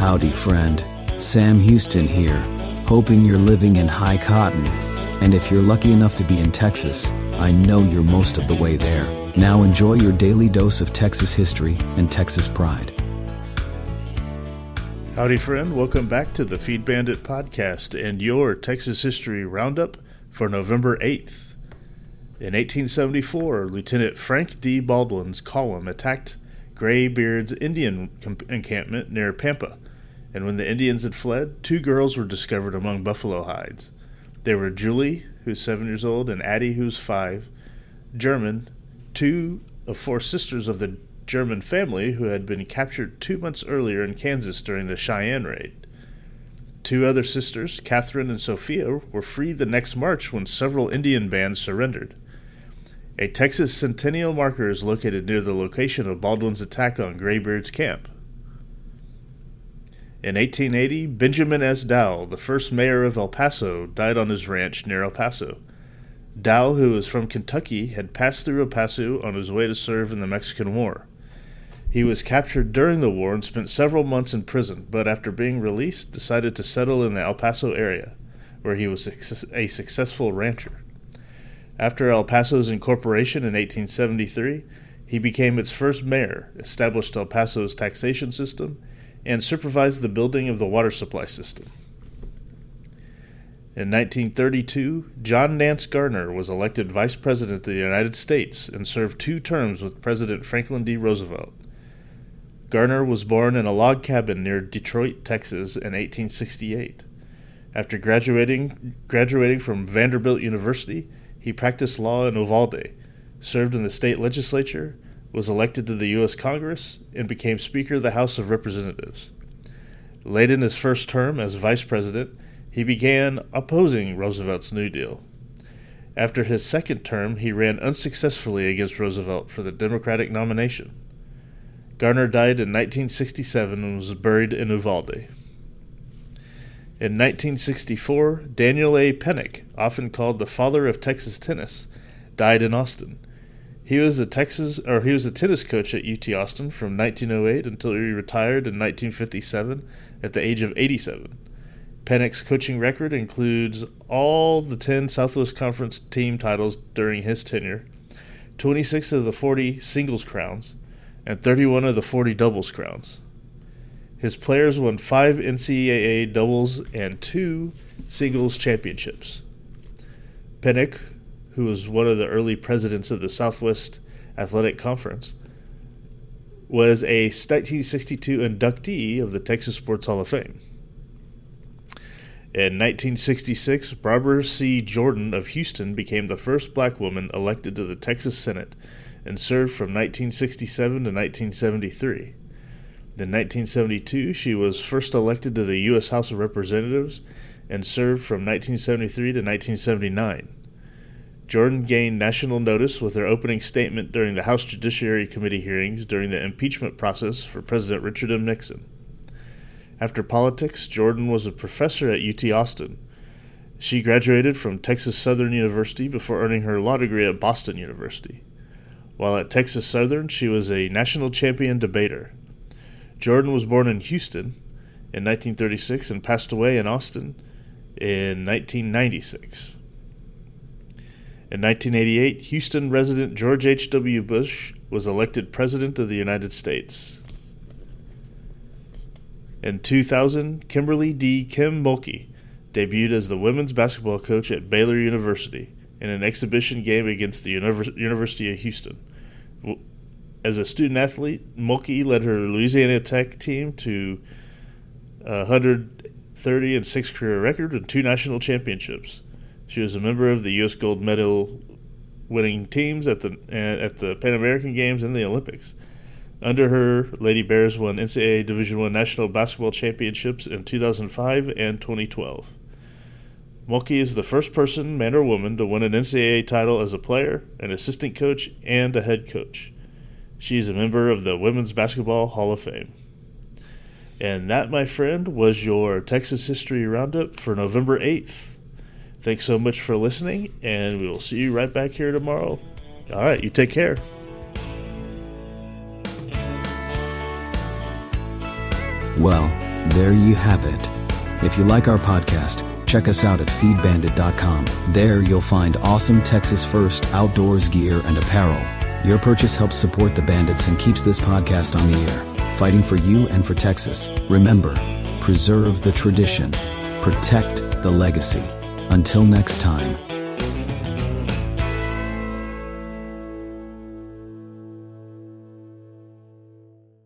Howdy, friend. Sam Houston here, hoping you're living in high cotton. And if you're lucky enough to be in Texas, I know you're most of the way there. Now enjoy your daily dose of Texas history and Texas pride. Howdy, friend. Welcome back to the Feed Bandit podcast and your Texas History Roundup for November 8th. In 1874, Lieutenant Frank D. Baldwin's column attacked Graybeard's Indian encampment near Pampa, and when the Indians had fled, 2 girls were discovered among buffalo hides. They were Julie, who's 7 years old, and Addie, who's 5, German, 2 of 4 sisters of the German family who had been captured 2 months earlier in Kansas during the Cheyenne raid. 2 other sisters, Catherine and Sophia, were freed the next March when several Indian bands surrendered. A Texas Centennial marker is located near the location of Baldwin's attack on Graybeard's camp. In 1880, Benjamin S. Dowell, the first mayor of El Paso, died on his ranch near El Paso. Dowell, who was from Kentucky, had passed through El Paso on his way to serve in the Mexican War. He was captured during the war and spent several months in prison, but after being released, decided to settle in the El Paso area, where he was a successful rancher. After El Paso's incorporation in 1873, he became its first mayor, established El Paso's taxation system, and supervised the building of the water supply system. In 1932, John Nance Garner was elected Vice President of the United States and served 2 terms with President Franklin D. Roosevelt. Garner was born in a log cabin near Detroit, Texas in 1868. After graduating from Vanderbilt University, he practiced law in Uvalde, served in the state legislature, was elected to the U.S. Congress, and became Speaker of the House of Representatives. Late in his first term as Vice President, he began opposing Roosevelt's New Deal. After his second term, he ran unsuccessfully against Roosevelt for the Democratic nomination. Garner died in 1967 and was buried in Uvalde. In 1964, Daniel A. Pennick, often called the father of Texas tennis, died in Austin. He was a tennis coach at UT Austin from 1908 until he retired in 1957 at the age of 87. Pennick's coaching record includes all the 10 Southwest Conference team titles during his tenure, 26 of the 40 singles crowns, and 31 of the 40 doubles crowns. His players won 5 NCAA doubles and 2 singles championships. Pennick, who was one of the early presidents of the Southwest Athletic Conference, was a 1962 inductee of the Texas Sports Hall of Fame. In 1966, Barbara C. Jordan of Houston became the first black woman elected to the Texas Senate and served from 1967 to 1973. In 1972, she was first elected to the U.S. House of Representatives and served from 1973 to 1979. Jordan gained national notice with her opening statement during the House Judiciary Committee hearings during the impeachment process for President Richard M. Nixon. After politics, Jordan was a professor at UT Austin. She graduated from Texas Southern University before earning her law degree at Boston University. While at Texas Southern, she was a national champion debater. Jordan was born in Houston in 1936 and passed away in Austin in 1996. In 1988, Houston resident George H.W. Bush was elected President of the United States. In 2000, Kimberly D. Kim Mulkey debuted as the women's basketball coach at Baylor University in an exhibition game against the University of Houston. As a student athlete, Mulkey led her Louisiana Tech team to a 130-6 career record and 2 national championships. She was a member of the U.S. gold medal winning teams at the Pan American Games and the Olympics. Under her, Lady Bears won NCAA Division I national basketball championships in 2005 and 2012. Mulkey is the first person, man or woman, to win an NCAA title as a player, an assistant coach, and a head coach. She is a member of the Women's Basketball Hall of Fame. And that, my friend, was your Texas History Roundup for November 8th. Thanks so much for listening, and we will see you right back here tomorrow. All right, you take care. Well, There you have it. If you like our podcast, check us out at feedbandit.com. There you'll find awesome Texas First outdoors gear and apparel. Your purchase helps support the Bandits and keeps this podcast on the air, fighting for you and for Texas. Remember, preserve the tradition, protect the legacy. Until next time.